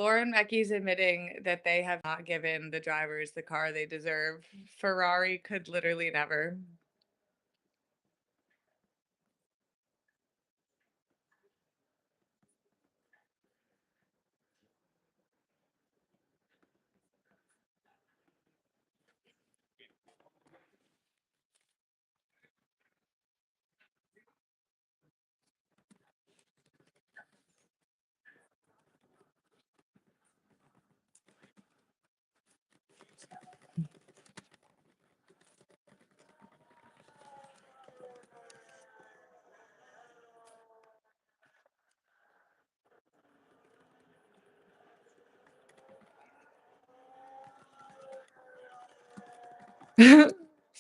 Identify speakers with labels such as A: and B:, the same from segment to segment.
A: Lauren Becky's admitting that they have not given the drivers the car they deserve. Ferrari could literally never.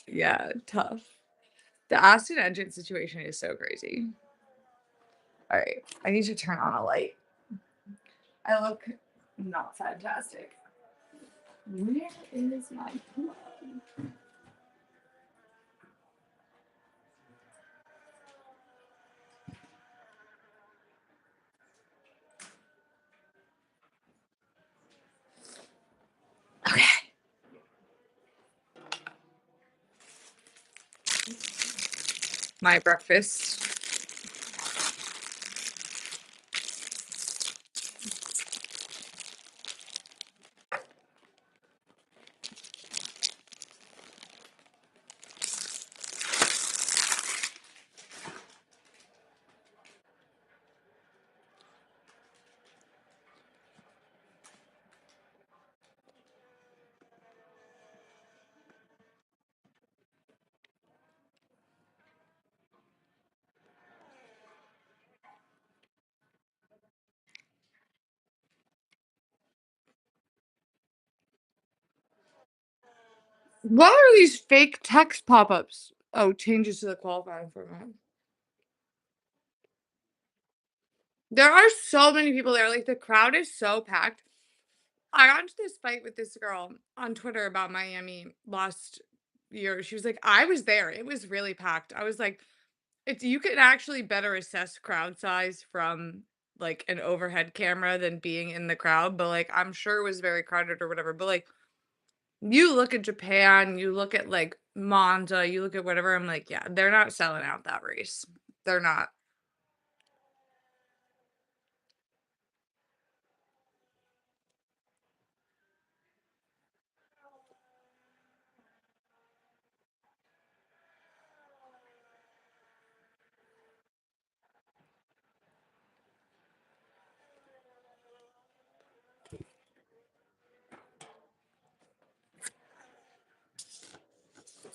A: Yeah, tough. The Aston engine situation is so crazy. All right, I need to turn on a light. I look not fantastic. Where is my plug? Okay. My breakfast. What are these fake text pop-ups? Oh, changes to the qualifying format. There are so many people there. Like the crowd is so packed. I got into this fight with this girl on Twitter about Miami last year. She was like, I was there. It was really packed. I was like, it's you can actually better assess crowd size from like an overhead camera than being in the crowd. But like I'm sure it was very crowded or whatever. But like you look at Japan, you look at like Monza, you look at whatever. I'm like, yeah, they're not selling out that race. They're not.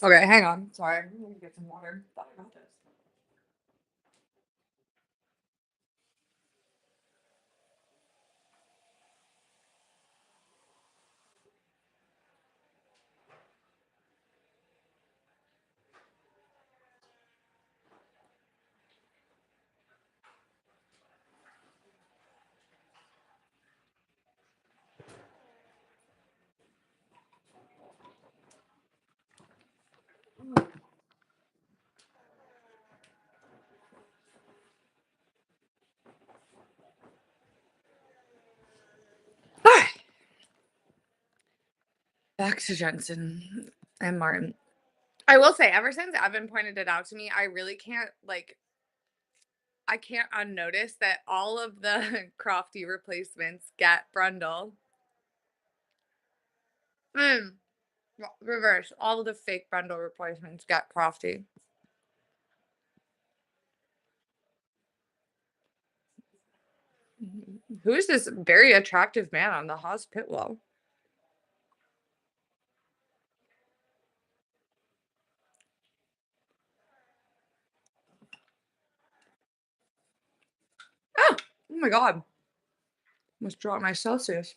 A: Okay, hang on. Sorry. Let me get some water. Thought about this. Alright, back to Jensen and Martin. I will say, ever since Evan pointed it out to me, I really can't like I can't unnotice that all of the Crofty replacements get Brundle. Mm, reverse. All of the fake Brundle replacements get Crofty. Who is this very attractive man on the Haas pit wall? Oh, oh my god. Must drop my Celsius.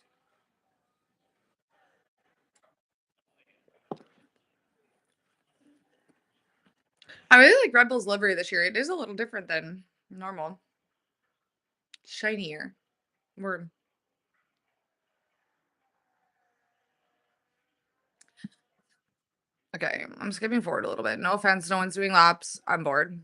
A: I really like Red Bull's livery this year. It is a little different than normal. Shinier. Word. Okay, I'm skipping forward a little bit. No offense, no one's doing laps. I'm bored.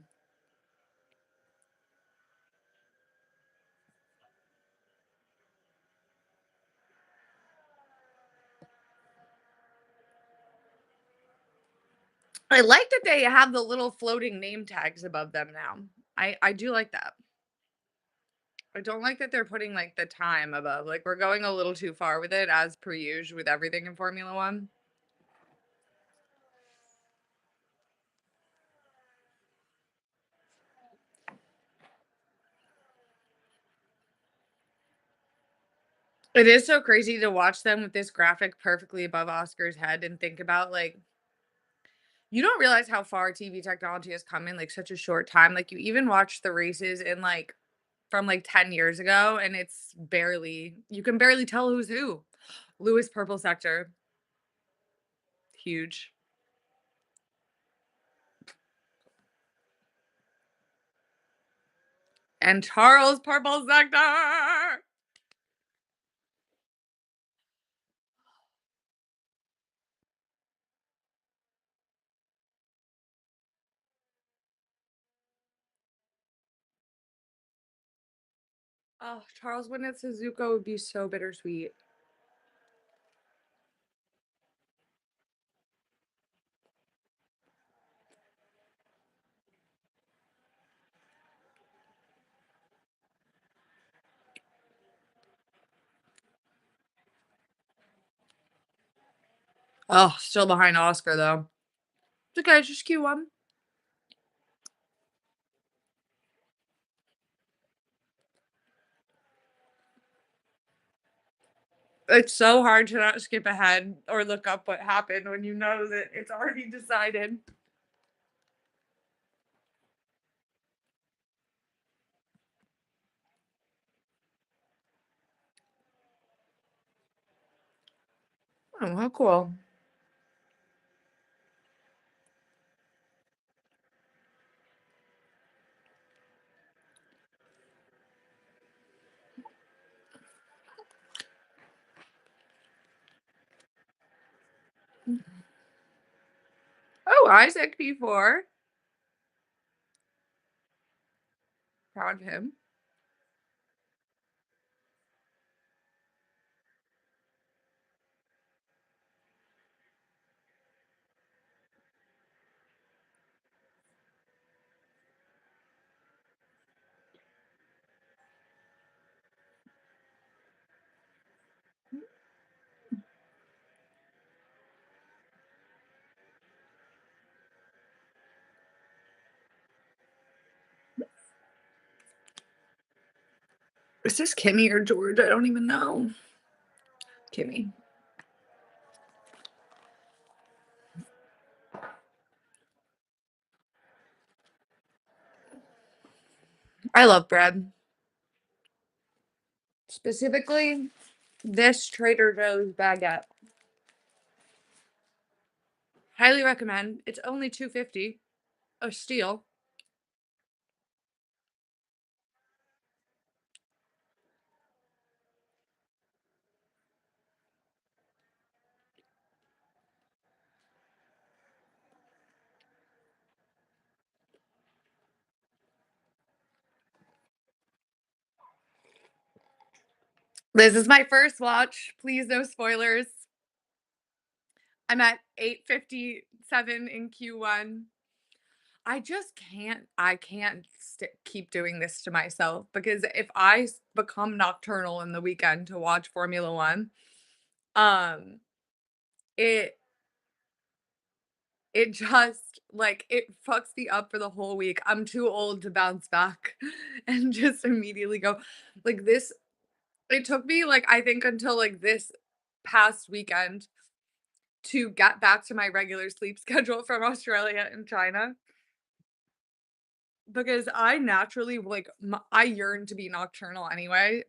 A: I like that they have the little floating name tags above them now. I do like that. I don't like that they're putting, like, the time above, like, we're going a little too far with it as per usual with everything in Formula 1. It is so crazy to watch them with this graphic perfectly above Oscar's head and think about, like, you don't realize how far TV technology has come in, like, such a short time, like, you even watch the races in, like from, like, 10 years ago, and it's barely you can barely tell who's who. Lewis Purple Sector, huge. And Charles Purple Sector! Oh, Charles winning at Suzuka would be so bittersweet. Oh, still behind Oscar, though. It's okay, it's just Q1. It's so hard to not skip ahead or look up what happened when you know that it's already decided. Oh, how cool. Oh, Isaac P4. Proud of him. Is this Kimmy or George? I don't even know. Kimmy. I love bread. Specifically, this Trader Joe's baguette. Highly recommend. It's only 250 a steal. This is my first watch. Please, no spoilers. I'm at 8:57 in Q1. I can't keep doing this to myself because if become nocturnal in the weekend to watch Formula 1, um, it it just, like, it fucks me up for the whole week. I'm too old to bounce back and just immediately go like, this it took me, like, I think until, like, this past weekend to get back to my regular sleep schedule from Australia and China because I naturally, like, I yearn to be nocturnal anyway,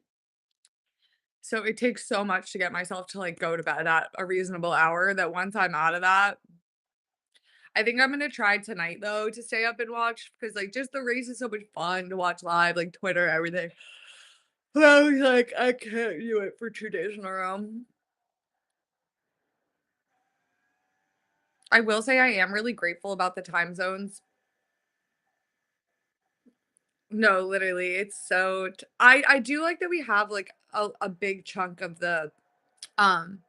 A: so it takes so much to get myself to, like, go to bed at a reasonable hour that once I'm out of that I think I'm gonna try tonight, though, to stay up and watch because, like, just the race is so much fun to watch live, like, Twitter, everything. But I was like, "I can't do it for 2 days in a row." I will say I am really grateful about the time zones. No, literally, it's so I do like that we have, like, a big chunk of the, um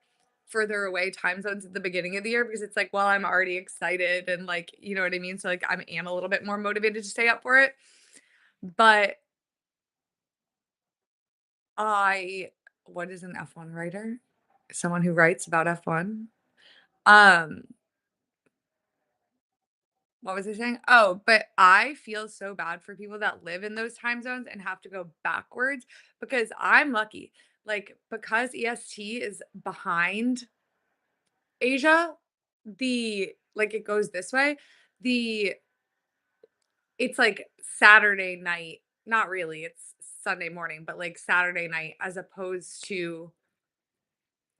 A: further away time zones at the beginning of the year because it's like, well, I'm already excited and like, you know what I mean? So like am a little bit more motivated to stay up for it. But I what is an F1 writer? Someone who writes about F1. Um, what was I saying? Oh, but I feel so bad for people that live in those time zones and have to go backwards because I'm lucky. Like, because EST is behind Asia, it goes this way, the it's like Saturday night, not really, it's Sunday morning, but like Saturday night as opposed to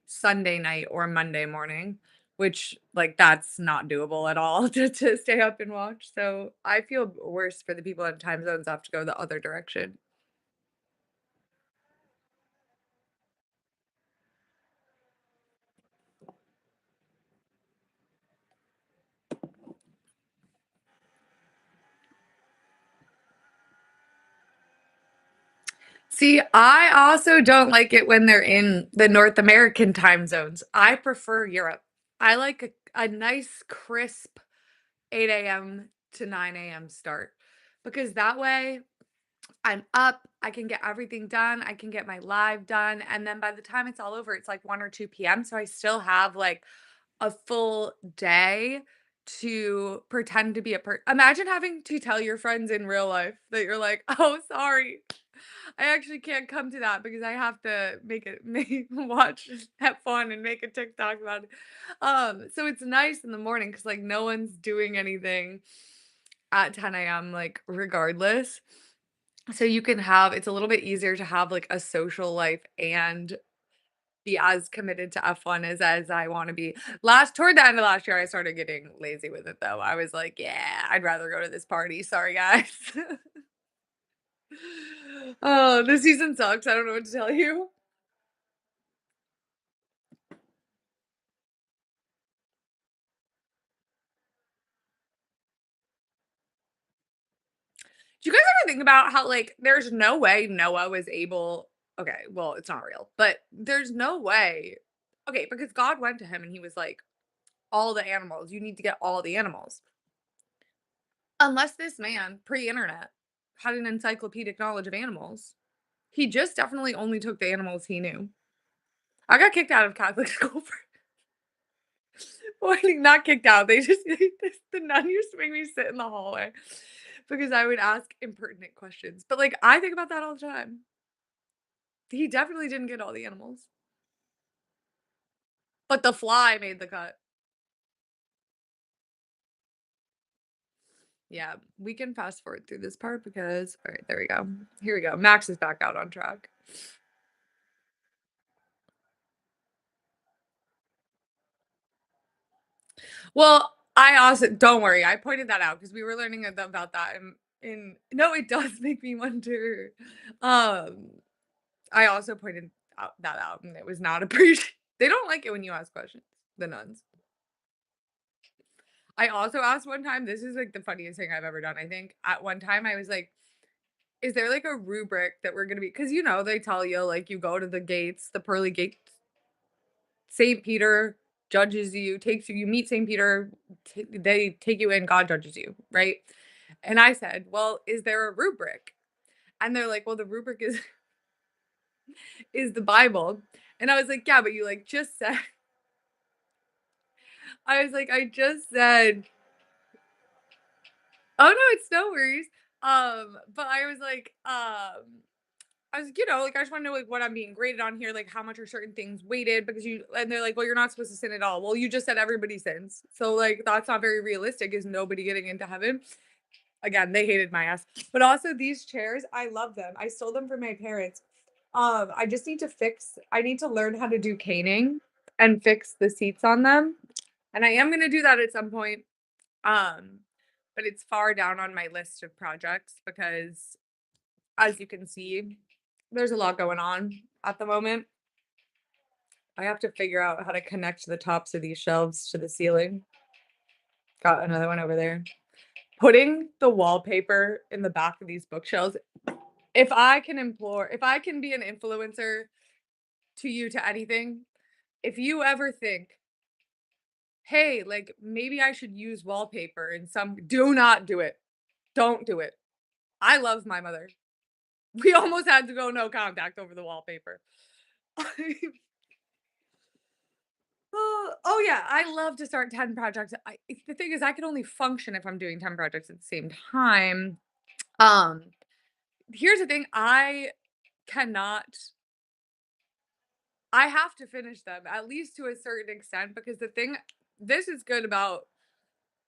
A: Sunday night or Monday morning, which, like, that's not doable at all to stay up and watch, so I feel worse for the people in time zones that have to go the other direction. See, I also don't like it when they're in the North American time zones. I prefer Europe. I like a nice crisp 8 AM to 9 AM start because that way I'm up, I can get everything done, I can get my live done, and then by the time it's all over, it's like 1 or 2 PM, so I still have, like, a full day to pretend to be a imagine having to tell your friends in real life that you're like, "Oh, sorry. I actually can't come to that because I have to make it make watch, have fun, and make a TikTok about it." So it's nice in the morning because like, no one's doing anything at 10 AM, like, regardless. So you can have it's a little bit easier to have, like, a social life and be as committed to F1 as I wanna be. Last toward the end of last year, I started getting lazy with it, though. I was like, "Yeah, I'd rather go to this party. Sorry, guys." Oh, this season sucks. I don't know what to tell you. Do you guys ever think about how, like, there's no way Noah was able okay, well, it's not real, but there's no way okay, because God went to him and he was like, "All the animals, you need to get all the animals." Unless this man, pre-internet, had an encyclopedic knowledge of animals, he just definitely only took the animals he knew. I got kicked out of Catholic school for well, not kicked out, they just the nun used to make me sit in the hallway because I would ask impertinent questions, but, like, I think about that all the time. He definitely didn't get all the animals, but the fly made the cut. Yeah, we can fast forward through this part because alright, there we go. Here we go. Max is back out on track. Well, I also don't worry, I pointed that out because we were learning about that in no, it does make me wonder. Um, I also pointed out and it was not appreciated. They don't like it when you ask questions, the nuns. I also asked one time, this is like the funniest thing I've ever done, I think. At one time, I was like, is there like a rubric that we're gonna be because you know, they tell you like you go to the gates, the pearly gates, St. Peter judges you, takes you, you meet St. Peter, they take you in, God judges you, right? And I said, well, is there a rubric? And they're like, well, the rubric is is the Bible. And I was like, yeah, but you like just said I was like, I just said, oh no, it's no worries. But I was like, I was like, you know, like I just want to know like what I'm being graded on here, like how much are certain things weighted because you and they're like, well, you're not supposed to sin at all. Well, you just said everybody sins. So like that's not very realistic. Is nobody getting into heaven? Again, they hated my ass. But also these chairs, I love them. I stole them from my parents. I just need to I need to learn how to do caning and fix the seats on them. And I am gonna do that at some point. Um, but it's far down on my list of projects because as you can see, there's a lot going on at the moment. I have to figure out how to connect the tops of these shelves to the ceiling. Got another one over there. Putting the wallpaper in the back of these bookshelves. If I can be an influencer to you to anything, If you ever think, "Hey, like, maybe I should use wallpaper in some" do not do it. Don't do it. I love my mother. We almost had to go no contact over the wallpaper. Oh, yeah, I love to start 10 projects. The thing is I can only function if I'm doing 10 projects at the same time. Um, Here's the thing, cannot I have to finish them, at least to a certain extent, because this is good about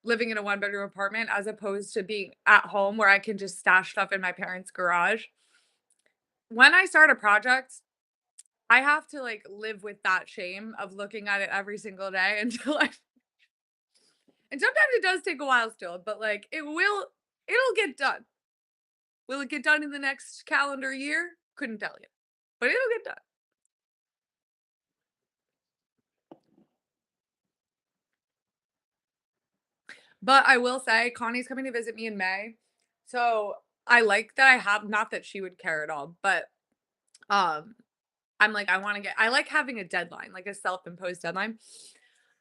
A: living in a one-bedroom apartment as opposed to being at home where I can just stash stuff in my parents' garage. When I start a project, I have to, like, live with that shame of looking at it every single day until I and sometimes it does take a while still, but, like, it'll get done. Will it get done in the next calendar year? Couldn't tell you, but it'll get done. But I will say Connie's coming to visit me in May, so I like that I have not that she would care at all, but, um, I'm like, I like having a deadline, like a self-imposed deadline.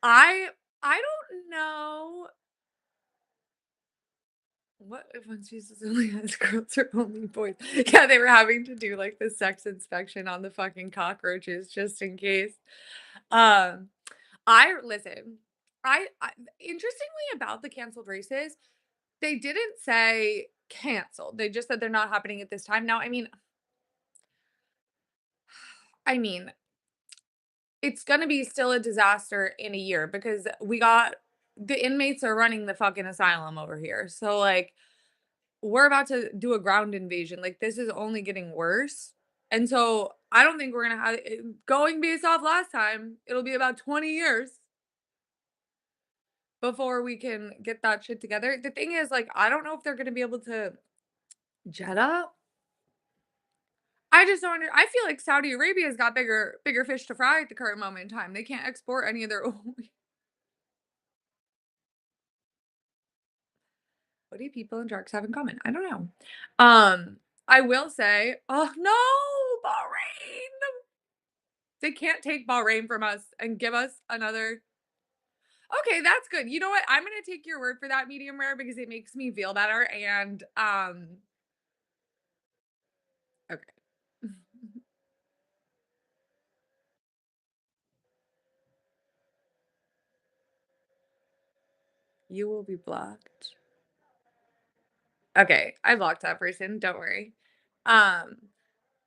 A: I I don't know what if one Jesus only has girls or only boys. Yeah, they were having to do, like, the sex inspection on the fucking cockroaches just in case. Um, I listen, I interestingly about the canceled races, they didn't say canceled, they just said they're not happening at this time. Now, I mean, it's gonna be still a disaster in a year because the inmates are running the fucking asylum over here. So, like, we're about to do a ground invasion. Like, this is only getting worse. And so I don't think we're gonna have going based off last time, it'll be about 20 years before we can get that shit together. The thing is, like, I don't know if they're gonna be able to Jeddah. I just don't I feel like Saudi Arabia's got bigger fish to fry at the current moment in time. They can't export any of their oil. What do people and sharks have in common? I don't know. I will say, oh no, Bahrain. They can't take Bahrain from us and give us another. Okay, that's good. You know what? I'm gonna take your word for that medium rare because it makes me feel better. And okay. You will be blocked. Okay, I blocked that person. Don't worry. Um,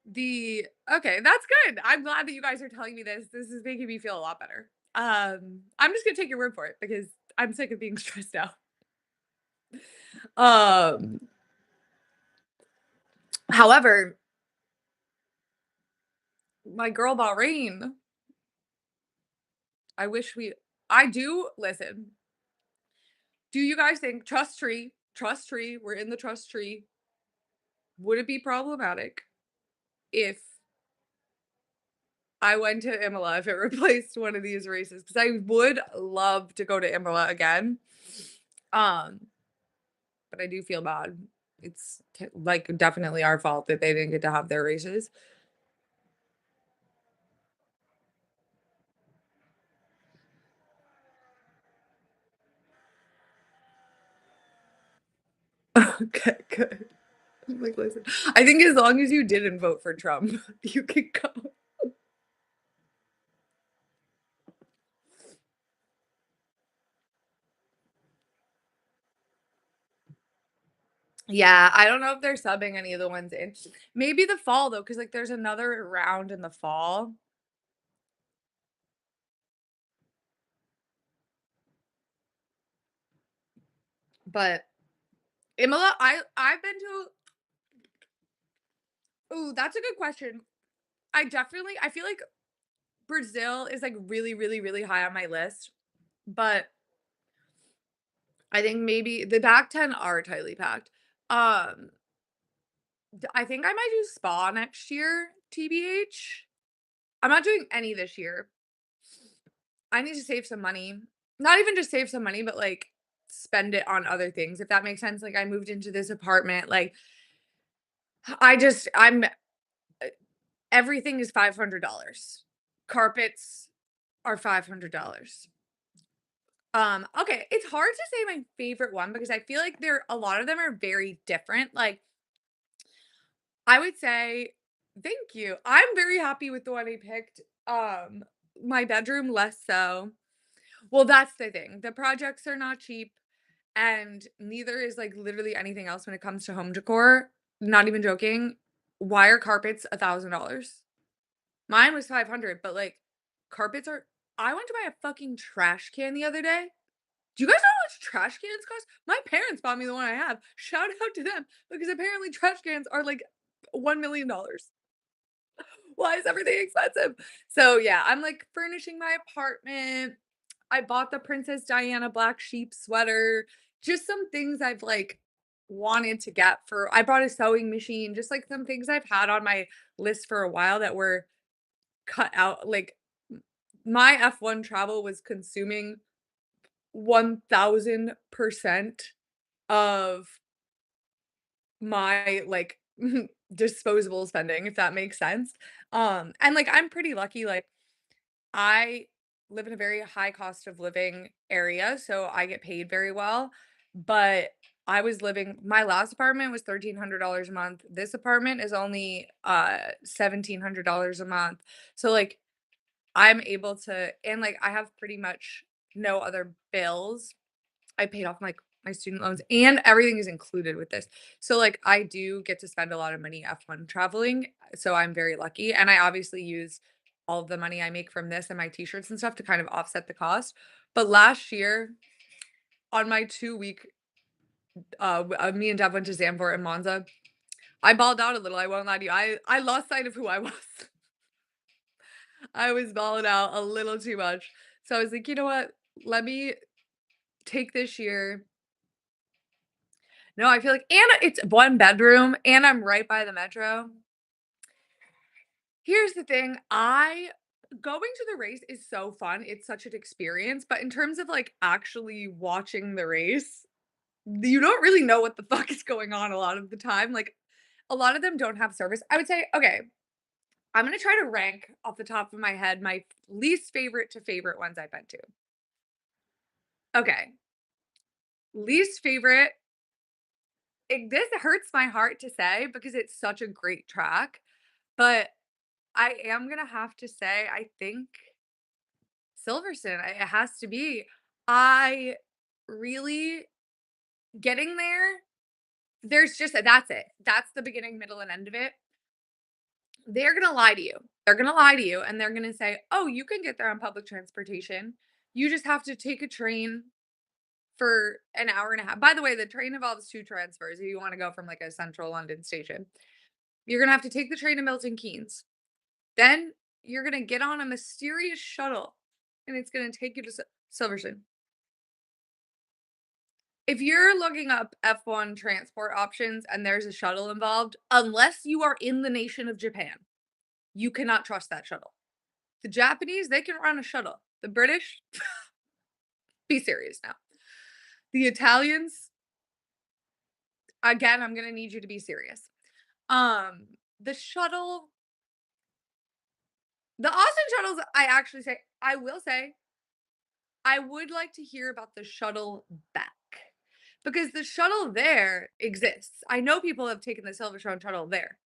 A: the okay, that's good. I'm glad that you guys are telling me this. This is making me feel a lot better. I'm just gonna take your word for it because I'm sick of being stressed out. Um, However, my girl Bahrain, I wish we I do listen. Do you guys think trust tree, we're in the trust tree. Would it be problematic if I went to Imola if it replaced one of these races? Because I would love to go to Imola again. Um, but I do feel bad. Like, definitely our fault that they didn't get to have their races. Okay, good. I'm like, listen, I think as long as you didn't vote for Trump, you can go. Yeah, I don't know if they're subbing any of the ones in. Maybe the fall though, because like there's another round in the fall. But Imola, I've been to. Ooh, that's a good question. I feel like Brazil is like really, really, really high on my list, but I think maybe the back 10 are tightly packed. Um, I think I might do spa next year, TBH. I'm not doing any this year. I need to save some money. Not even just save some money, but like spend it on other things, if that makes sense. Like I moved into this apartment, like I'm everything is $500. Carpets, are $500. Okay, it's hard to say my favorite one because I feel like a lot of them are very different. Like, I would say thank you. I'm very happy with the one I picked. My bedroom less so. Well, that's the thing. The projects are not cheap, and neither is like literally anything else when it comes to home decor. Not even joking. Wire carpets $1,000. Mine was 500, but like carpets are I went to buy a fucking trash can the other day. Do you guys know how much trash cans cost? My parents bought me the one I have. Shout out to them because apparently trash cans are like $1,000,000. Why is everything expensive? So yeah, I'm like furnishing my apartment. I bought the Princess Diana black sheep sweater. Just some things I've like wanted to get for I bought a sewing machine, just like some things I've had on my list for a while that were cut out. Like my F1 travel was consuming 1000% of my like disposable spending, if that makes sense. And like I'm pretty lucky, like I live in a very high cost of living area, so I get paid very well. But my last apartment was $1,300 a month. This apartment is only $1,700 a month. So like I'm able to and like I have pretty much no other bills. I paid off my student loans and everything is included with this. So like I do get to spend a lot of money F1 traveling. So I'm very lucky. And I obviously use all of the money I make from this and my t-shirts and stuff to kind of offset the cost. But last year on my 2 week, me and Dev went to Zandvoort and Monza. I balled out a little. I won't lie to you. I lost sight of who I was. I was balling out a little too much. So I was like, you know what? Let me take this year. No, I feel like and it's 1 bedroom, and I'm right by the metro. Here's the thing, I going to the race is so fun, it's such an experience, but in terms of, like, actually watching the race, you don't really know what the fuck is going on a lot of the time, like, a lot of them don't have service. I would say okay, I'm gonna try to rank off the top of my head my least favorite to favorite ones I've been to. Okay, least favorite this hurts my heart to say because it's such a great track, but I am gonna have to say, I think Silverstone, it has to be. I really getting there, there's just that's it. That's the beginning, middle, and end of it. They're gonna lie to you. They're gonna lie to you and they're gonna say, "Oh, you can get there on public transportation. You just have to take a train for an hour and a half." By the way, the train involves 2 transfers if you wanna go from, like, a central London station. You're gonna have to take the train to Milton Keynes. Then you're gonna get on a mysterious shuttle, and it's gonna take you to Silverstone. If you're looking up F1 transport options and there's a shuttle involved, unless you are in the nation of Japan, you cannot trust that shuttle. The Japanese, they can run a shuttle. The British, be serious now. The Italians, again, I'm gonna need you to be serious. Um, the shuttle, the Austin shuttles, I will say, I would like to hear about the shuttle back because the shuttle there exists. I know people have taken the Silverstone shuttle there.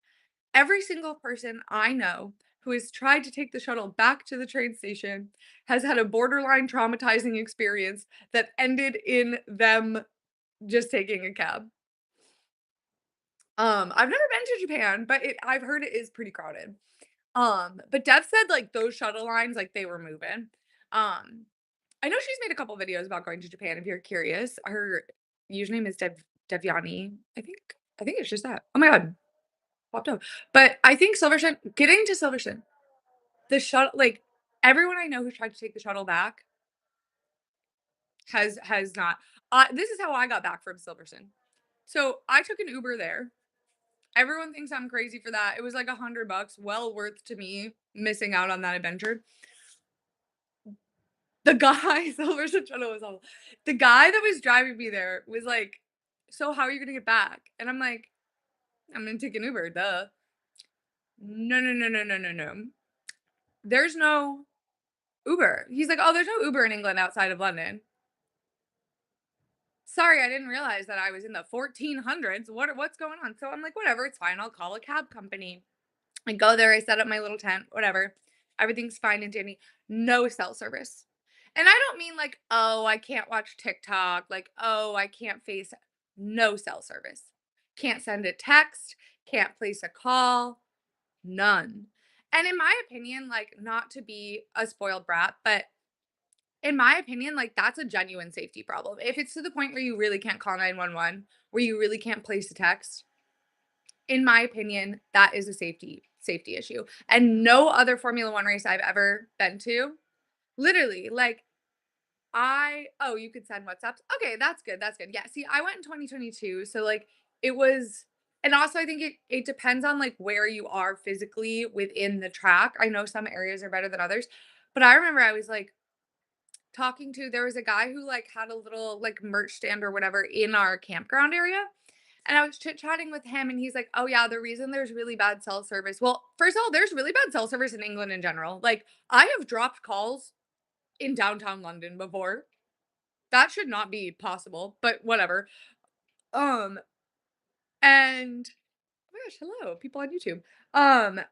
A: Every single person I know who has tried to take the shuttle back to the train station has had a borderline traumatizing experience that ended in them just taking a cab. I've never been to Japan, but I've heard it is pretty crowded. But Dev said like those shuttle lines, like they were moving. Um, I know she's made a couple videos about going to Japan if you're curious. Her username is Devyani. I think it's just that. Oh my god, popped up. But I think Silverstone getting to Silverstone, the shuttle like everyone I know who tried to take the shuttle back has not. This is how I got back from Silverstone. So I took an Uber there. Everyone thinks I'm crazy for that. It was like $100, well worth to me missing out on that adventure. The guy, Silverstone shuttle was awful. The guy that was driving me there was like, "So how are you gonna get back?" And I'm like, "I'm gonna take an Uber, duh." No, no, no, no, no, no, no. There's no Uber. He's like, "Oh, there's no Uber in England outside of London." Sorry, I didn't realize that I was in the 1400s. What's going on? So I'm like, whatever, it's fine. I'll call a cab company. I go there, I set up my little tent, whatever. Everything's fine and dandy. No cell service. And I don't mean like, oh, I can't watch TikTok, like, oh, I can't face no cell service. Can't send a text, can't place a call, none. And in my opinion, like, not to be a spoiled brat, but in my opinion, like, that's a genuine safety problem. If it's to the point where you really can't call 911, where you really can't place a text, in my opinion, that is a safety issue. And no other Formula 1 race I've ever been to, literally, like, you could send WhatsApps? Okay, that's good, that's good. Yeah, see, I went in 2022, so, like, it was and also I think it depends on, like, where you are physically within the track. I know some areas are better than others, but I remember I was, like, talking to there was a guy who, like, had a little, like, merch stand or whatever in our campground area, and I was chit-chatting with him, and he's like, "Oh, yeah, the reason there's really bad cell service" well, first of all, there's really bad cell service in England in general. Like, I have dropped calls in downtown London before. That should not be possible, but whatever. Um, and oh my gosh, hello, people on YouTube.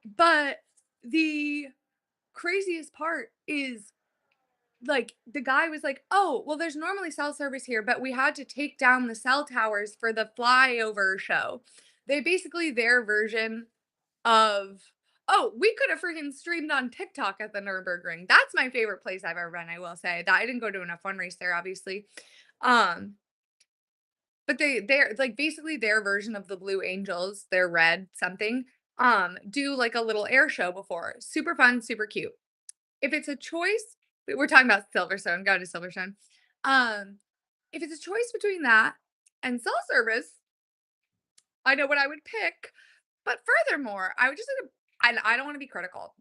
A: But the craziest part is like the guy was like, "Oh, well, there's normally cell service here, but we had to take down the cell towers for the flyover show." They basically their version of, "Oh, we could have freaking streamed on TikTok at the Nürburgring." That's my favorite place I've ever been, I will say. That I didn't go to enough fun race there, obviously. Um, but they're like basically their version of the Blue Angels, their red something, do like a little air show before. Super fun, super cute. If it's a choice we're talking about Silverstone, go to Silverstone. Um, if it's a choice between that and cell service, I know what I would pick. But furthermore, I would just I don't want to be critical.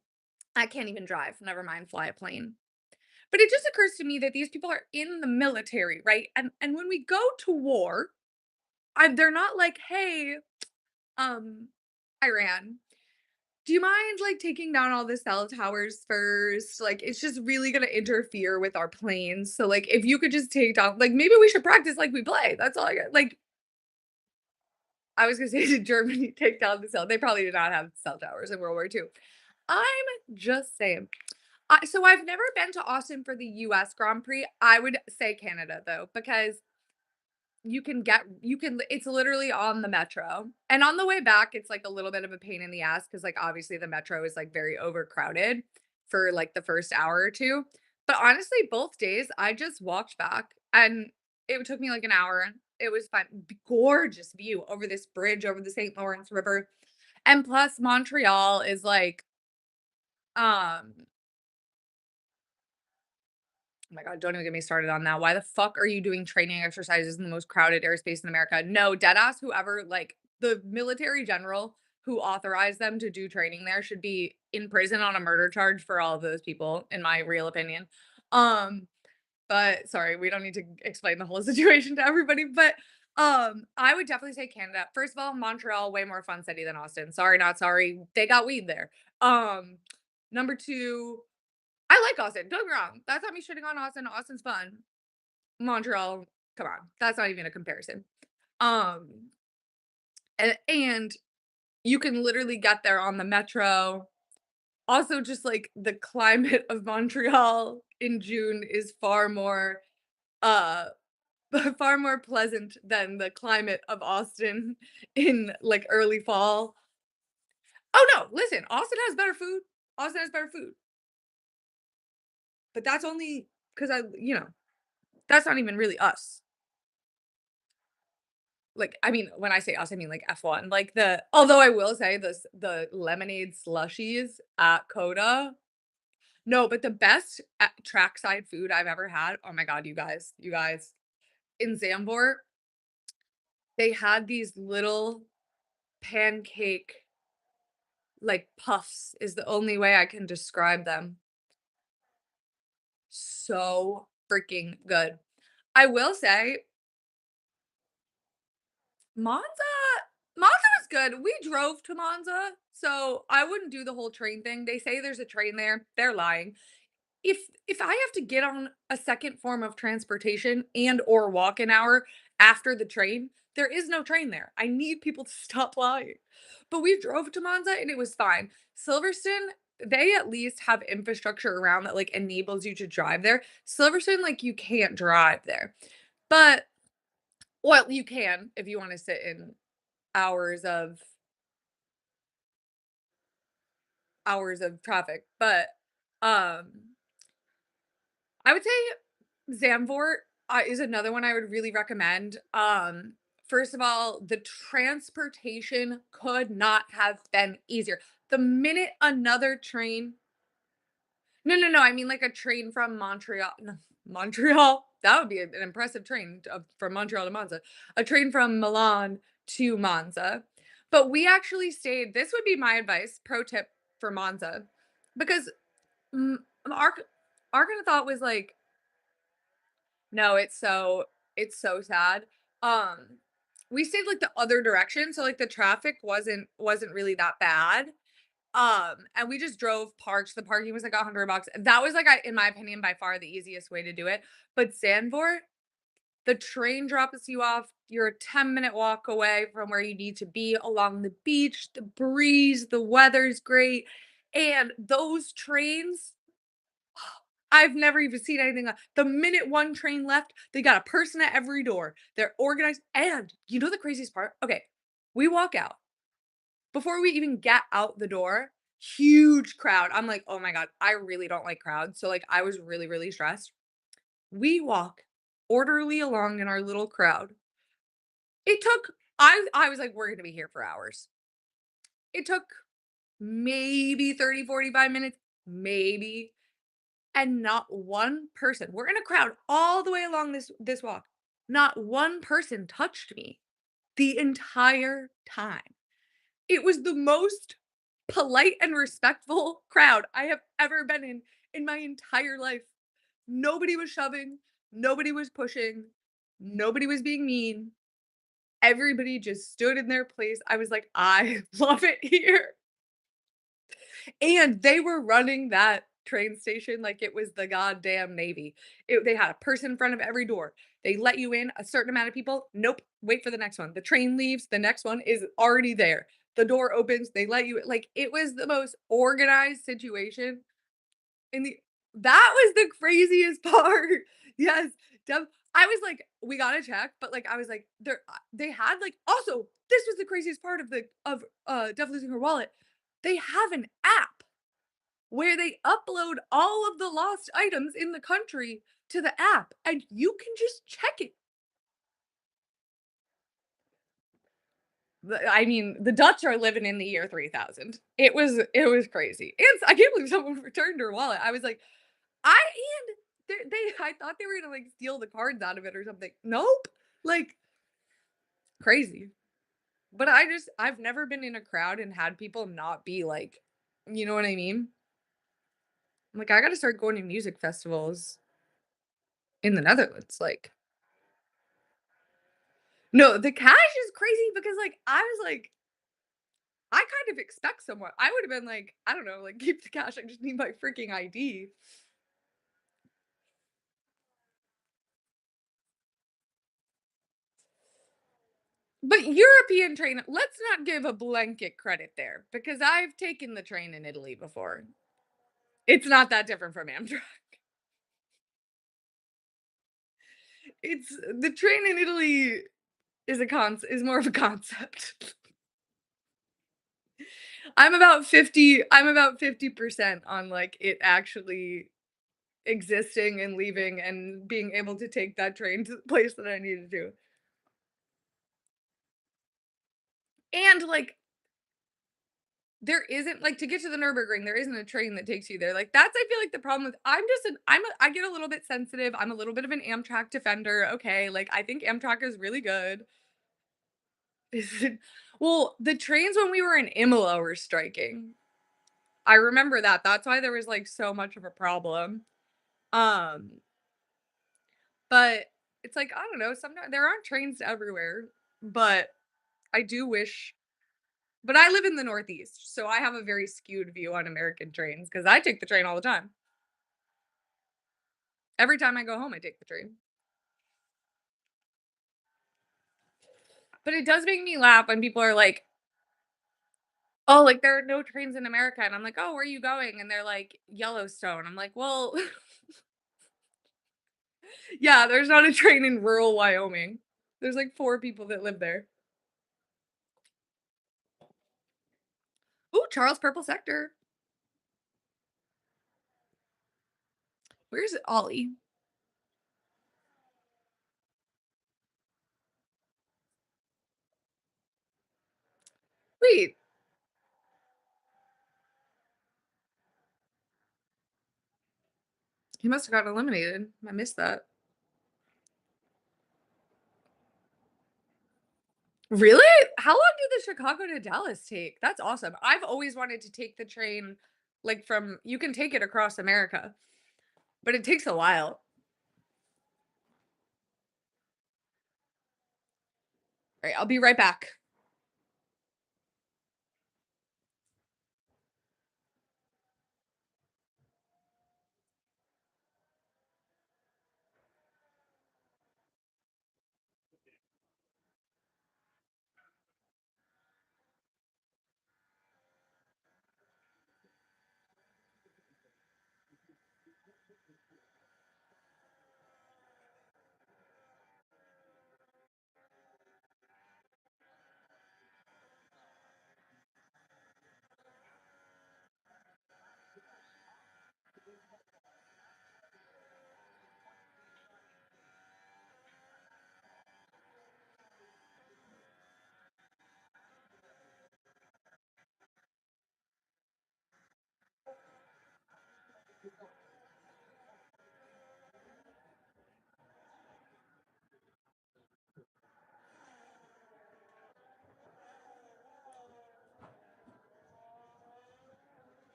A: I can't even drive, never mind fly a plane. But it just occurs to me that these people are in the military, right? And when we go to war, they're not like, "Hey, um, Iran, do you mind, like, taking down all the cell towers first? Like, it's just really gonna interfere with our planes. So, like, if you could just take down like, maybe we should practice like we play. That's all I got." Like, I was gonna say, did Germany take down the cell they probably did not have cell towers in World War II. I'm just saying. So I've never been to Austin for the US Grand Prix. I would say Canada, though, because you can it's literally on the metro, and on the way back, it's, like, a little bit of a pain in the ass because like, obviously, the metro is, like, very overcrowded for, like, the first hour or 2, but honestly, both days, I just walked back, and it took me, like, an hour. It was fun. B Gorgeous view over this bridge over the St. Lawrence River, and plus Montreal is, like, um oh my god, don't even get me started on that. Why the fuck are you doing training exercises in the most crowded airspace in America? No, deadass, whoever, like, the military general who authorized them to do training there should be in prison on a murder charge for all of those people, in my real opinion. Um, but sorry, we don't need to explain the whole situation to everybody, but, I would definitely say Canada. First of all, Montreal, way more fun city than Austin. Sorry, not sorry. They got weed there. Number 2 I like Austin, don't get me wrong. That's not me shitting on Austin. Austin's fun. Montreal, come on. That's not even a comparison. Um, and you can literally get there on the metro. Also, just like the climate of Montreal in June is uh far more pleasant than the climate of Austin in like early fall. Oh no, listen, Austin has better food. Austin has better food. But that's only because that's not even really us. Like, I mean, when I say us, I mean, like, F1, like, although I will say the lemonade slushies at Coda no, but the best trackside food I've ever had oh my god, you guys, in Zambor, they had these little pancake, like, puffs is the only way I can describe them. So freaking good. I will say Monza Monza was good. We drove to Monza, so I wouldn't do the whole train thing. They say there's a train there. They're lying. if if I have to get on a second form of transportation and or walk an hour after the train, there is no train there. I need people to stop lying. But we drove to Monza and it was fine. Silverstone, they at least have infrastructure around that like enables you to drive there. Silverstone, like you can't drive there. But well, you can if you want to sit in hours of hours of traffic. But um I would say Zandvoort, is another one I would really recommend. First of all, the transportation could not have been easier. The minute another train no, I mean, like, a train from Montreal no, Montreal? That would be an impressive train from Montreal to Monza. A train from Milan to Monza. But we actually stayed this would be my advice, pro tip for Monza, because, mm, our our kinda thought was, like, no, it's so sad. Um, we stayed, like, the other direction, so, like, the traffic wasn't really that bad. And we just drove, parked. The parking was, like, $100. That was, like, in my opinion, by far the easiest way to do it. But Sandford, the train drops you off. You're a 10-minute walk away from where you need to be along the beach, the breeze, the weather's great, and those trains I've never even seen anything the minute one train left, they got a person at every door. They're organized, and you know the craziest part? Okay, we walk out. Before we even get out the door, huge crowd. I'm like, "Oh my god, I really don't like crowds." So, like, I was really, really stressed. We walk orderly along in our little crowd. It took I was like, "We're gonna be here for hours." It took maybe 30, 45 minutes, maybe. And not one person we're in a crowd all the way along this walk. Not one person touched me the entire time. It was the most polite and respectful crowd I have ever been in my entire life. Nobody was shoving, nobody was pushing, nobody was being mean. Everybody just stood in their place. I was like, "I love it here." And they were running that train station like it was the goddamn Navy. They had a person in front of every door. They let you in, a certain amount of people. Nope, wait for the next one. The train leaves, the next one is already there. The door opens, they let you like it was the most organized situation in the that was the craziest part. Yes. Def I was like, "We gotta check," but, like, I was like, they had, like also, this was the craziest part Def losing her wallet. They have an app where they upload all of the lost items in the country to the app, and you can just check it. I mean, the Dutch are living in the year 3000. It was crazy. And I can't believe someone returned her wallet. I was like, I and I thought they were gonna like steal the cards out of it or something. Nope. Like crazy. But I've never been in a crowd and had people not be like, you know what I mean? I'm like, I gotta start going to music festivals in the Netherlands. Like, no, the cash is crazy because like I was like, I kind of expect someone. I would have been like, I don't know, like keep the cash. I just need my freaking ID. But European train, let's not give a blanket credit there because I've taken the train in Italy before. It's not that different from Amtrak. It's the train in Italy is more of a concept. I'm about 50% on like it actually existing and leaving and being able to take that train to the place that I needed to. And like there isn't like to get to the Nürburgring, there isn't a train that takes you there. Like that's I feel like the problem with I get a little bit sensitive. I'm a little bit of an Amtrak defender. Okay, like I think Amtrak is really good. Is it well, the trains when we were in Imola were striking. I remember that. That's why there was like so much of a problem. Um, but it's like I don't know, sometimes there aren't trains everywhere, but I do wish but I live in the Northeast, so I have a very skewed view on American trains because I take the train all the time. Every time I go home, I take the train. But it does make me laugh when people are like, "Oh, like, there are no trains in America," and I'm like, "Oh, where are you going?" And they're like, "Yellowstone." I'm like, "Well, yeah, there's not a train in rural Wyoming. There's, like, 4 people that live there." Ooh, Charles Purple Sector. Where's Ollie? Wait, he must have gotten eliminated. I missed that. Really? How long did the Chicago to Dallas take? That's awesome. I've always wanted to take the train, like, from you can take it across America, but it takes a while. Alright, I'll be right back.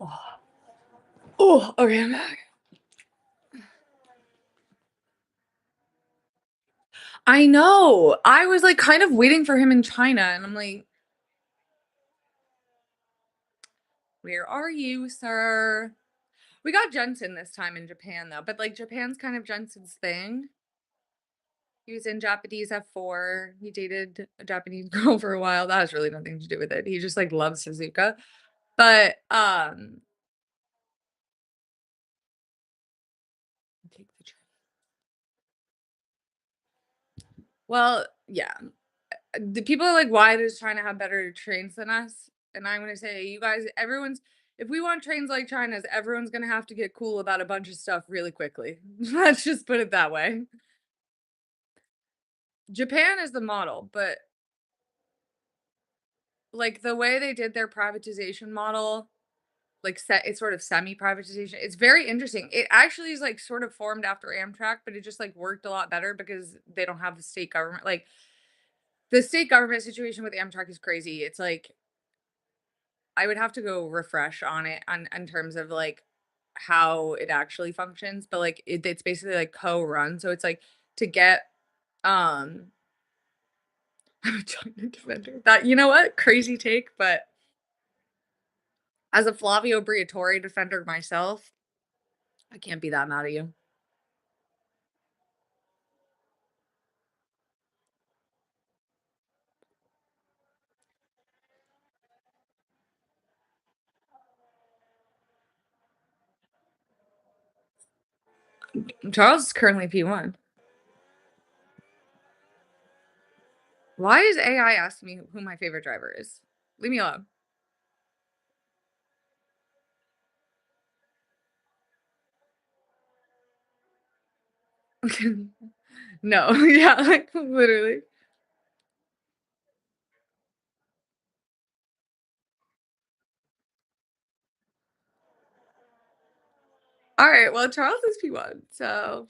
A: Oh. Oh, okay, I'm back. I know. I was, like, kind of waiting for him in China, and I'm like, "Where are you, sir?" We got Jensen this time in Japan, though, but, like, Japan's kind of Jensen's thing. He was in Japanese F4. He dated a Japanese girl for a while. That has really nothing to do with it. He just, like, loves Suzuka. But, take the train. Well, yeah. The people are like, "Why does China have better trains than us?" And I'm gonna say, "You guys, everyone's if we want trains like China's, everyone's gonna have to get cool about a bunch of stuff really quickly." Let's just put it that way. Japan is the model, but, like, the way they did their privatization model, like, set it's sort of semi-privatization, it's very interesting. It actually is, like, sort of formed after Amtrak, but it just, like, worked a lot better because they don't have the state government like, the state government situation with Amtrak is crazy. It's like I would have to go refresh on it on in terms of, like, how it actually functions, but, like, it's basically, like, co-run, so it's, like, to get, um I'm a China defender. That you know what? Crazy take, but as a Flavio Briatore defender myself, I can't be that mad at you. Charles is currently P1. Why is AI asking me who my favorite driver is? Leave me alone. No, yeah, like, literally. Alright, well, Charles is P1, so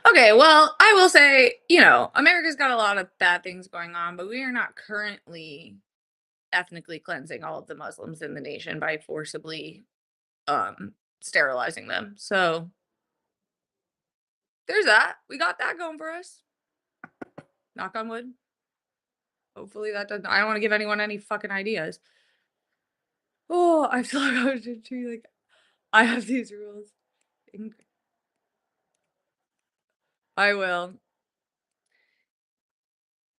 A: okay, well, I will say, America's got a lot of bad things going on, but we are not currently ethnically cleansing all of the Muslims in the nation by forcibly, sterilizing them. So, there's that. We got that going for us. Knock on wood. Hopefully that doesn't I don't wanna give anyone any fucking ideas. Oh, I feel like I was just like, I have these rules. Inc I will.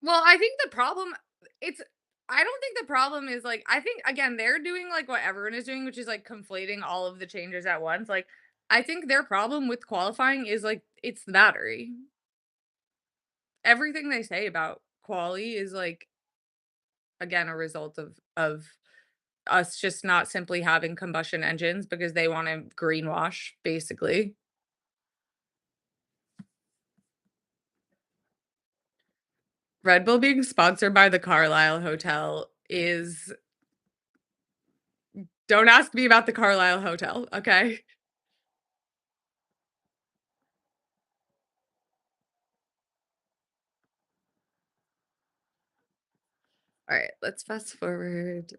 A: Well, I think the problem it's I don't think the problem is, like I think, again, they're doing, like, what everyone is doing, which is, like, conflating all of the changes at once, like, I think their problem with qualifying is, like, it's the battery. Everything they say about Quali is, like, again, a result of us just not simply having combustion engines because they wanna greenwash, basically. Red Bull being sponsored by the Carlisle Hotel is don't ask me about the Carlisle Hotel, okay? Alright, let's fast forward.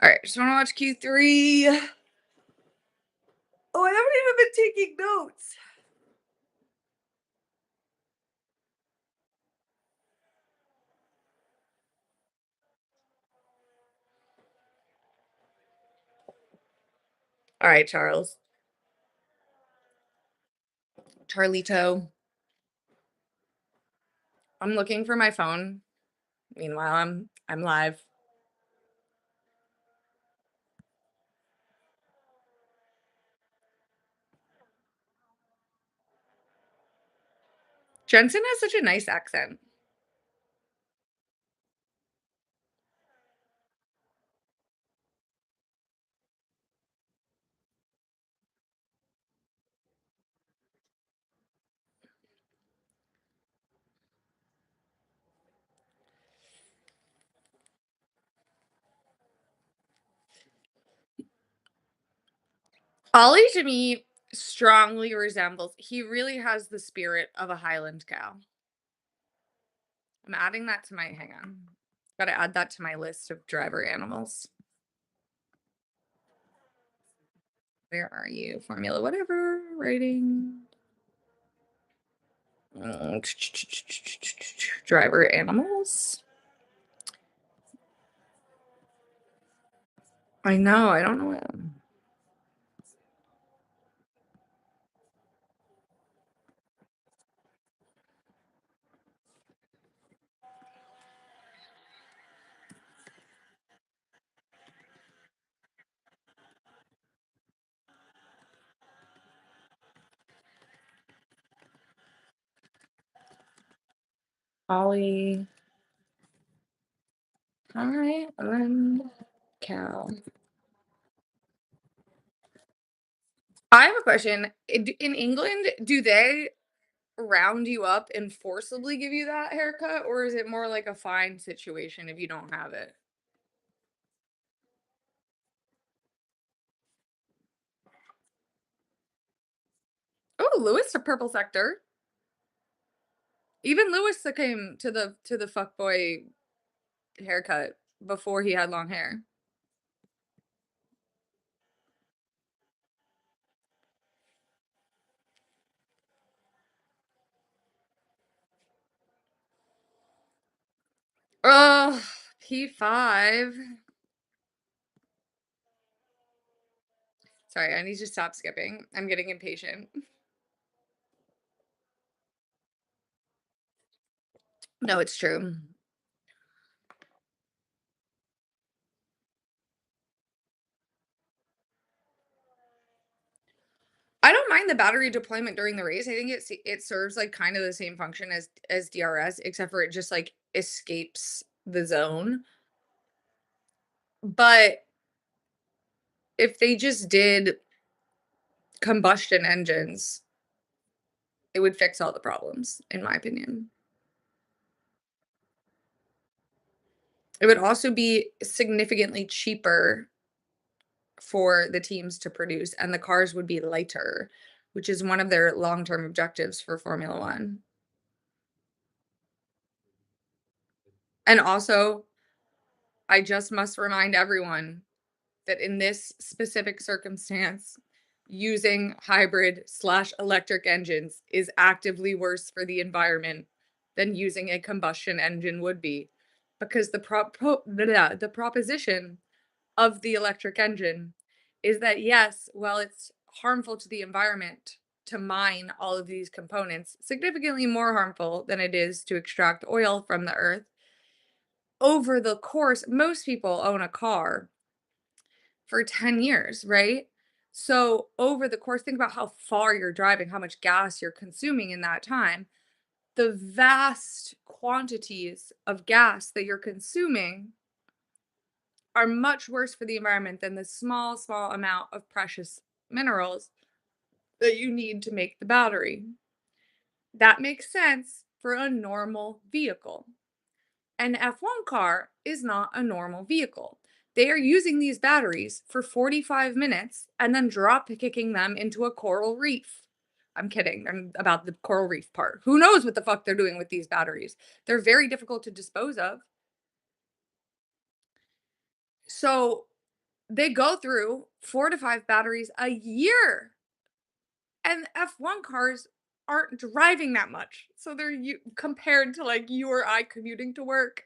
A: Alright, just wanna watch Q3. Oh, I haven't even been taking notes. Alright, Charles. Charlito. I'm looking for my phone. Meanwhile, I'm live. Jensen has such a nice accent. Ollie to me strongly resembles he really has the spirit of a Highland cow. I'm adding that to my hang on. Gotta add that to my list of driver animals. Where are you? Formula whatever, rating. Driver animals. I know, I don't know what Ollie, Highland cow. I have a question. In England, do they round you up and forcibly give you that haircut, or is it more like a fine situation if you don't have it? Oh, Lewis, a purple sector. Even Lewis came to the fuckboy haircut before he had long hair. Oh, P5. Sorry, I need to stop skipping. I'm getting impatient. No, it's true. I don't mind the battery deployment during the race. I think it serves like kind of the same function as DRS, except for it just like escapes the zone. But if they just did combustion engines, it would fix all the problems, in my opinion. It would also be significantly cheaper for the teams to produce, and the cars would be lighter, which is one of their long-term objectives for Formula 1. And also, I just must remind everyone that in this specific circumstance, using hybrid slash electric engines is actively worse for the environment than using a combustion engine would be. Because the proposition of the electric engine is that yes, while it's harmful to the environment to mine all of these components, significantly more harmful than it is to extract oil from the earth, over the course, most people own a car for 10 years, right? So over the course, think about how far you're driving, how much gas you're consuming in that time. The vast quantities of gas that you're consuming are much worse for the environment than the small, small amount of precious minerals that you need to make the battery. That makes sense for a normal vehicle. An F1 car is not a normal vehicle. They are using these batteries for 45 minutes and then drop kicking them into a coral reef. I'm kidding. About the coral reef part. Who knows what the fuck they're doing with these batteries? They're very difficult to dispose of. So they go through 4 to 5 batteries a year. And F1 cars aren't driving that much. So they're compared to like you or I commuting to work.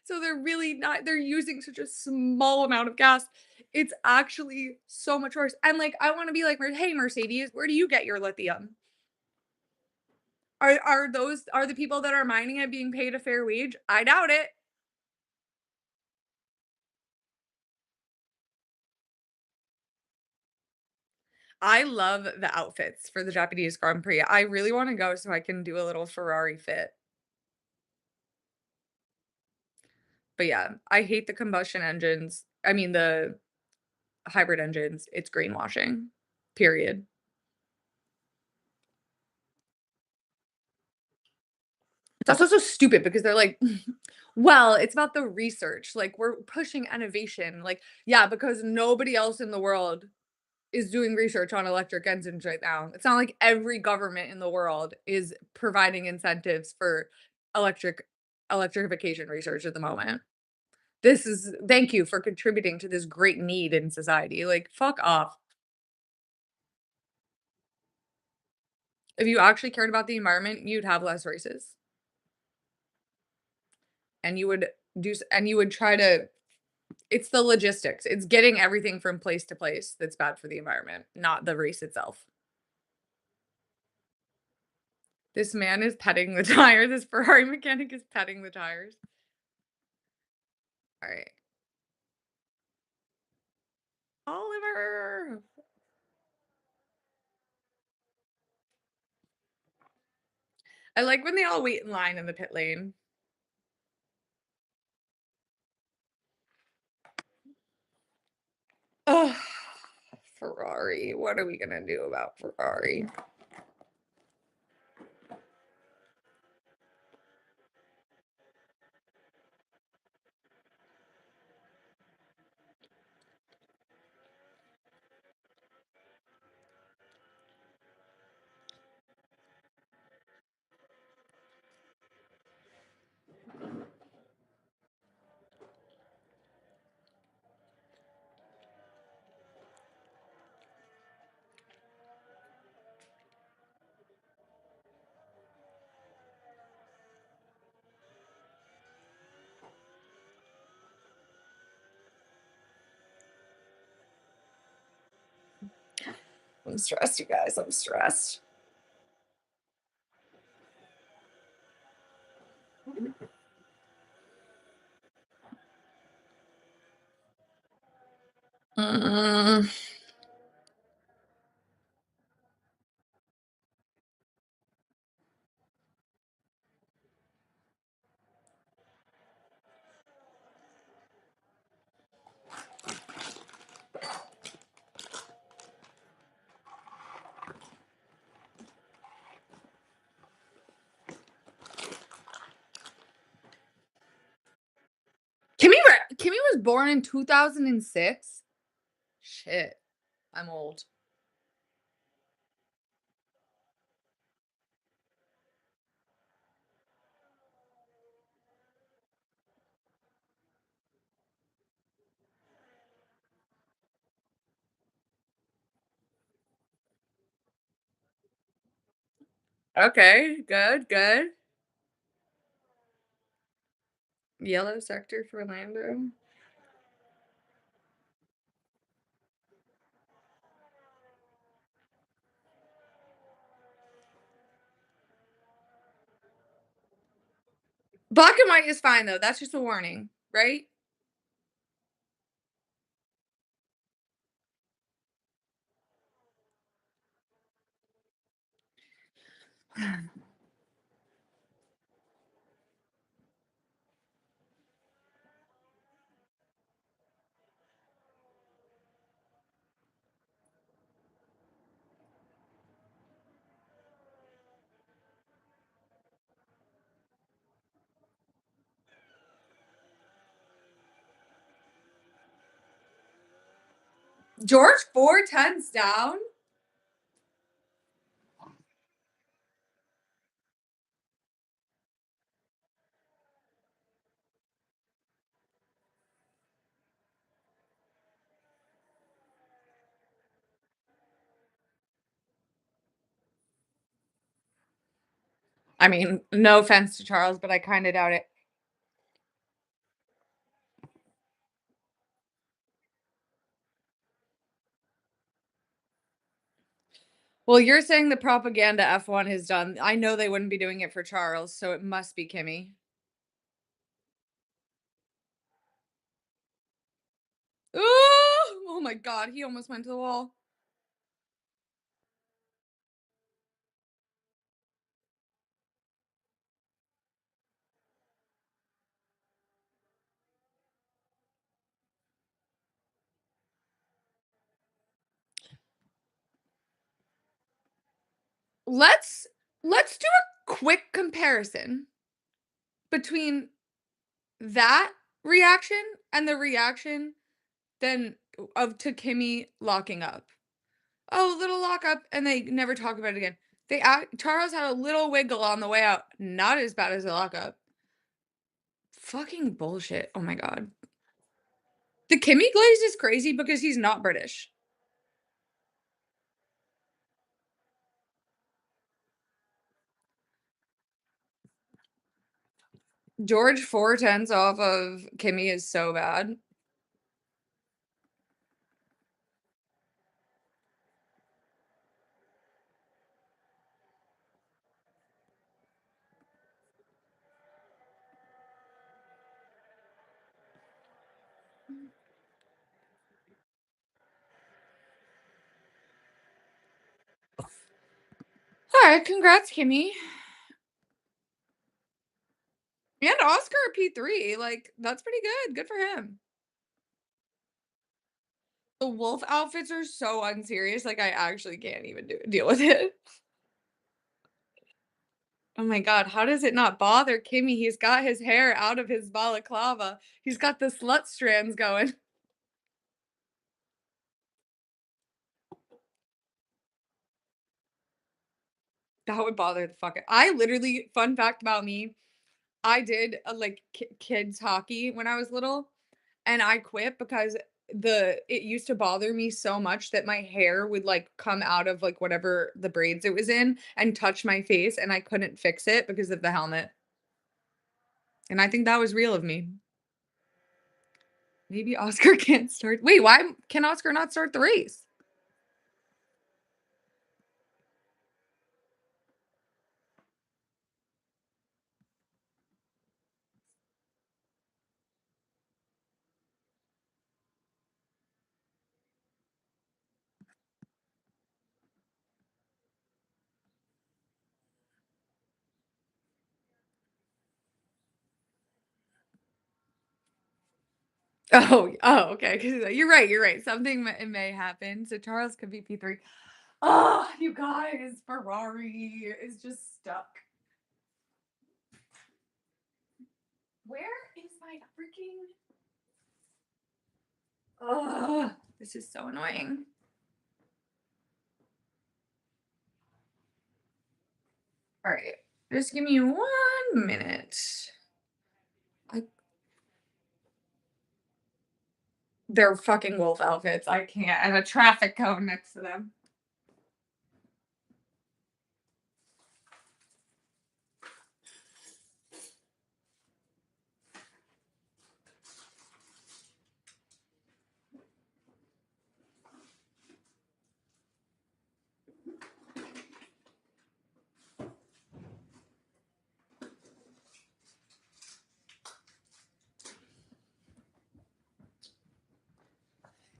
A: So they're really not, they're using such a small amount of gas. It's actually so much worse. And like, I want to be like, hey, Mercedes, where do you get your lithium? Are the people that are mining it being paid a fair wage? I doubt it. I love the outfits for the Japanese Grand Prix. I really want to go so I can do a little Ferrari fit. But yeah, I hate the combustion engines. I mean, the hybrid engines. It's greenwashing, period. It's also so stupid because they're like, well, it's about the research. Like, we're pushing innovation. Like, yeah, because nobody else in the world is doing research on electric engines right now. It's not like every government in the world is providing incentives for electric electrification research at the moment. This is thank you for contributing to this great need in society. Like, fuck off. If you actually cared about the environment, you'd have less races. And you would and you would try to it's the logistics. It's getting everything from place to place that's bad for the environment, not the race itself. This man is petting the tire. This Ferrari mechanic is petting the tires. All right. Oliver. I like when they all wait in line in the pit lane. Oh, Ferrari. What are we going to do about Ferrari? I'm stressed, you guys. I'm stressed. Mm. Kimi Kimmy was born in 2006? Shit, I'm old. Okay, good, good. Yellow sector for Lando. Black and white is fine though, that's just a warning, right? George 4 tenths down? I mean, no offense to Charles, but I kinda doubt it. Well, you're saying the propaganda F1 has done. I know they wouldn't be doing it for Charles, so it must be Kimmy. Ooh! Oh my god, he almost went to the wall. Let's let's do a quick comparison between that reaction and the reaction then of to Kimmy locking up. Oh, little lock up, and they never talk about it again. Charles had a little wiggle on the way out. Not as bad as a lockup. Fucking bullshit. Oh my god. The Kimmy glaze is crazy because he's not British. George 4 tenths off of Kimmy is so bad. All right, congrats, Kimmy. And Oscar P3. Like, that's pretty good. Good for him. The wolf outfits are so unserious. Like, I actually can't even deal with it. Oh my god, how does it not bother Kimmy? He's got his hair out of his balaclava. He's got the slut strands going. That would bother the fuck I literally fun fact about me, I did, like, kids hockey when I was little, and I quit because it used to bother me so much that my hair would, like, come out of, like, whatever the braids it was in and touch my face, and I couldn't fix it because of the helmet, and I think that was real of me. Maybe Oscar can't start wait, why can Oscar not start the race? Oh, okay, 'cause you're right, something may happen, so Charles could be P3. Oh, you guys, Ferrari is just stuck. Where is my freaking Ugh, this is so annoying. All right, just give me 1 minute. I, they're fucking wolf outfits. I can't. And a traffic cone next to them.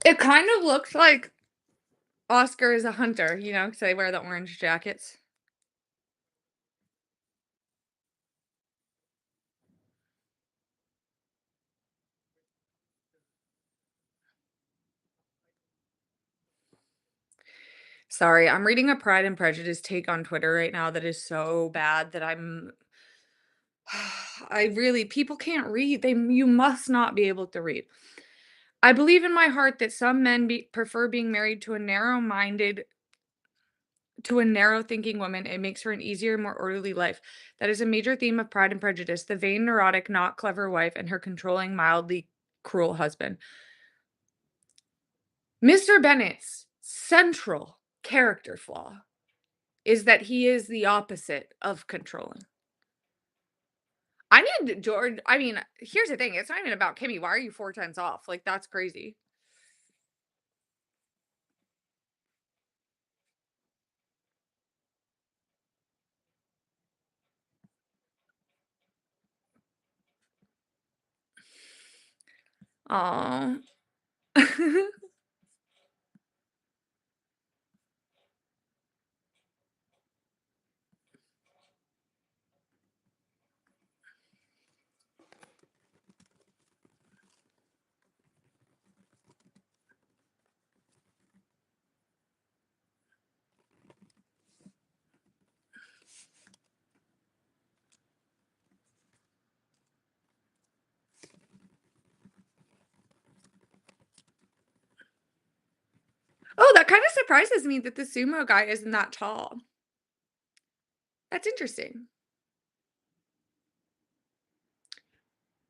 A: It kind of looks like Oscar is a hunter, you know, because they wear the orange jackets. Sorry, I'm reading a Pride and Prejudice take on Twitter right now that is so bad that I'm I really people can't read. You must not be able to read. I believe in my heart that some men prefer being married to a narrow thinking woman. It makes for an easier, more orderly life. That is a major theme of Pride and Prejudice. The vain, neurotic, not clever wife and her controlling, mildly cruel husband. Mr. Bennet's central character flaw is that he is the opposite of controlling. I need George. I mean, here's the thing. It's not even about Kimmy. Why are you 4 times off? Like, that's crazy. Aw. Oh, that kinda surprises me that the sumo guy isn't that tall. That's interesting.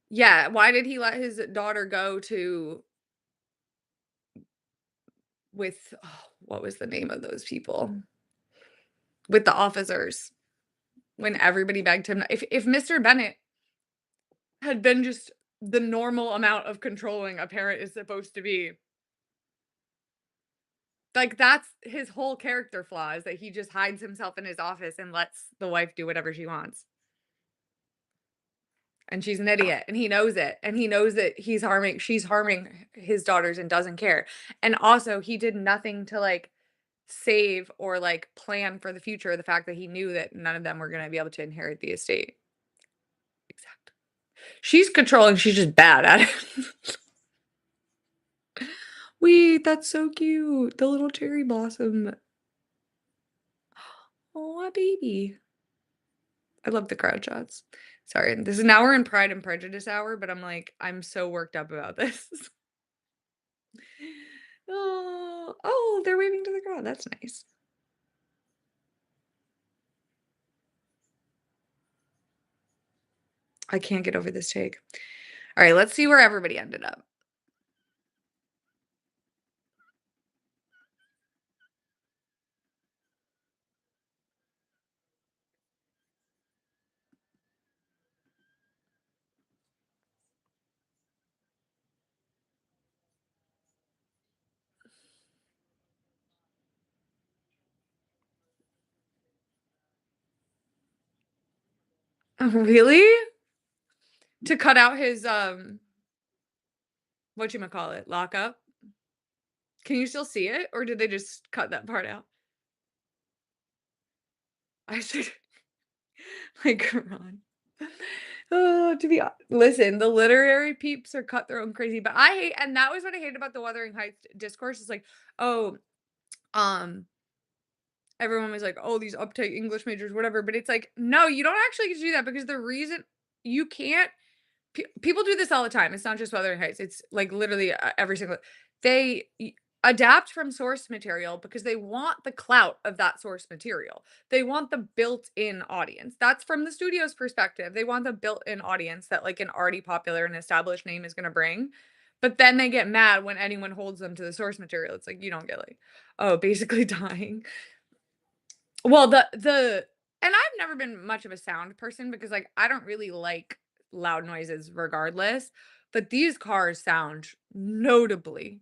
A: Yeah, why did he let his daughter go to with what was the name of those people? With the officers when everybody begged him if Mr. Bennet had been just the normal amount of controlling a parent is supposed to be, like, that's his whole character flaw is that he just hides himself in his office and lets the wife do whatever she wants. And she's an idiot, and he knows it, and he knows that she's harming his daughters and doesn't care. And also, he did nothing to, like, save or, like, plan for the future, the fact that he knew that none of them were gonna be able to inherit the estate. Exactly. She's controlling, she's just bad at it. Wait, that's so cute. The little cherry blossom. Oh, a baby. I love the crowd shots. Sorry, this is now we're in Pride and Prejudice hour, but I'm like, I'm so worked up about this. Oh, they're waving to the crowd. That's nice. I can't get over this take. All right, let's see where everybody ended up. Really? To cut out his what you call it, lockup? Can you still see it, or did they just cut that part out? I should like come on. Oh, listen, the literary peeps are cutthroat and crazy, but I hate, and that was what I hated about the Wuthering Heights discourse. Is like, oh, um, everyone was like, oh, these uptight English majors, whatever. But it's like, no, you don't actually get to do that because the reason you can't People do this all the time. It's not just Wuthering Heights. It's like literally every single they adapt from source material because they want the clout of that source material. They want the built-in audience. That's from the studio's perspective. They want the built-in audience that like an already popular and established name is going to bring. But then they get mad when anyone holds them to the source material. It's like you don't get like, oh, basically dying. Well, the and I've never been much of a sound person because, like, I don't really like loud noises regardless, but these cars sound notably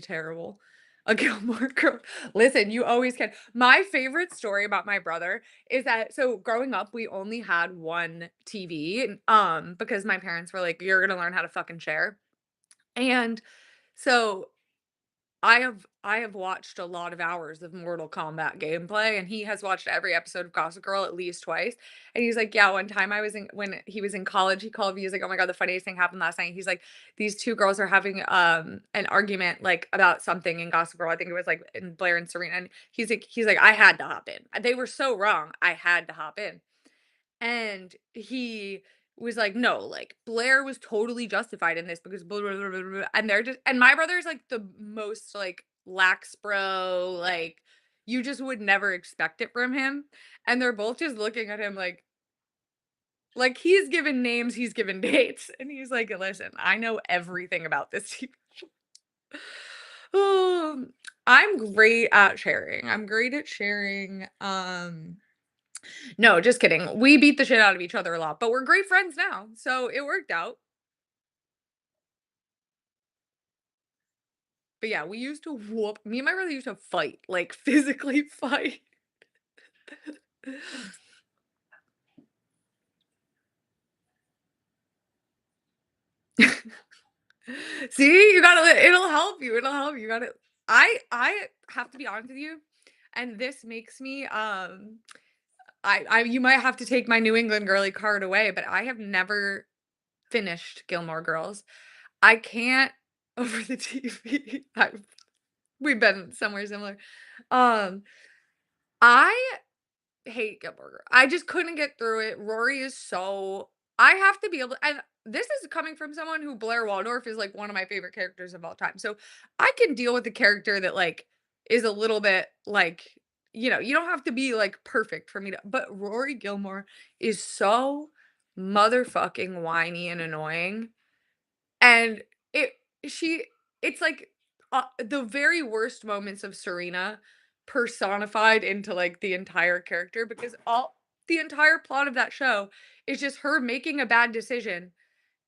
A: terrible. A Gilmore Girl listen, you always can. My favorite story about my brother is that so growing up, we only had 1 TV, because my parents were like, "You're gonna learn how to fucking share." And so I have watched a lot of hours of Mortal Kombat gameplay, and he has watched every episode of Gossip Girl at least twice, and he's like, "Yeah, one time I was in when he was in college, he called me, he's like, 'Oh my god, the funniest thing happened last night.'" He's like, "These 2 girls are having, an argument, like, about something in Gossip Girl." I think it was, like, in Blair and Serena, and he's like, "I had to hop in. They were so wrong, I had to hop in." And he was like, "No, like, Blair was totally justified in this because blah, blah, blah, blah, blah," and they're just and my brother's, like, the most, like, lax bro, like, you just would never expect it from him, and they're both just looking at him like he's given names, he's given dates, and he's like, "Listen, I know everything about this TV show." Um, I'm great at sharing. I'm great at sharing, no, just kidding. We beat the shit out of each other a lot, but we're great friends now, so it worked out. But yeah, we used to whoop me and my brother used to fight, like, physically fight. See, you gotta it'll help you, it'll help you, gotta I have to be honest with you, and this makes me, I you might have to take my New England girly card away, but I have never finished Gilmore Girls. I can't over the TV. We've been somewhere similar. Um, I hate Gilmore Girl. I just couldn't get through it. Rory is so I have to be able and this is coming from someone who Blair Waldorf is like one of my favorite characters of all time. So I can deal with the character that like is a little bit like, you don't have to be like perfect for me to, but Rory Gilmore is so motherfucking whiny and annoying. And it she it's like, the very worst moments of Serena personified into, like, the entire character because all the entire plot of that show is just her making a bad decision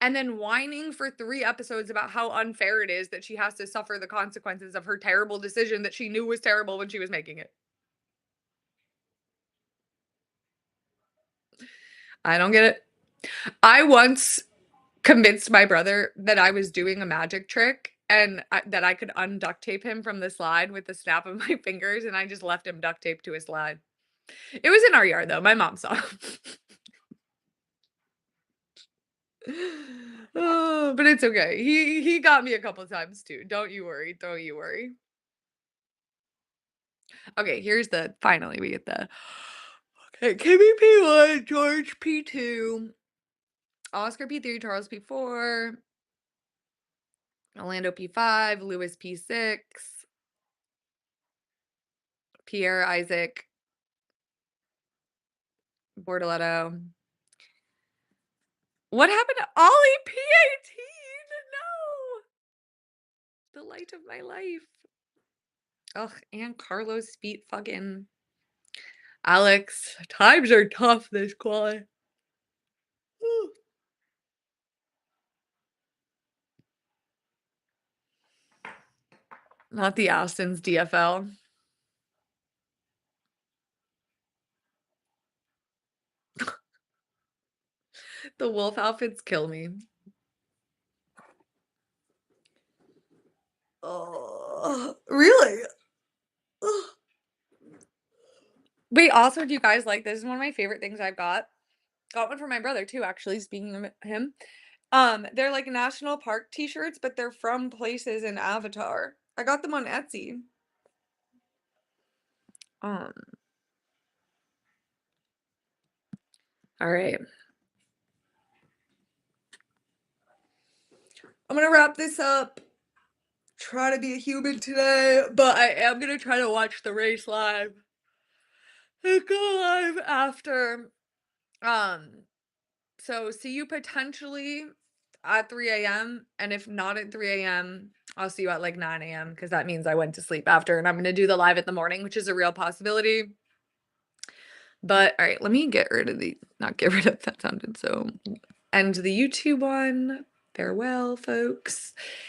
A: and then whining for 3 episodes about how unfair it is that she has to suffer the consequences of her terrible decision that she knew was terrible when she was making it. I don't get it. I once convinced my brother that I was doing a magic trick and that I could unduct tape him from the slide with the snap of my fingers, and I just left him duct taped to his slide. It was in our yard though, my mom saw him. Oh, but it's okay. He got me a couple times too. Don't you worry. Okay, here's the finally we get the okay, Kimmy P1, George P2, Oscar P3, Charles P4, Orlando P5, Lewis P6, Pierre Isaac Bortoletto. What happened to Ollie P18? No! The light of my life. Ugh, and Carlos beat fucking Alex. Times are tough this quali. Not the Astons DFL. The wolf outfits kill me. Oh, really? Ugh. Wait, also, do you guys like this is one of my favorite things I've got. Got one for my brother too, actually, speaking of him. They're like national park t-shirts, but they're from places in Avatar. I got them on Etsy. Um, all right. I'm gonna wrap this up. Try to be a human today, but I am gonna try to watch the race live and go live after. Um, so see you potentially at 3 a.m. And if not at 3 a.m., I'll see you at like 9 a.m. because that means I went to sleep after and I'm gonna do the live in the morning, which is a real possibility. But all right, let me get rid of not get rid of that sounded so end the YouTube one. Farewell, folks.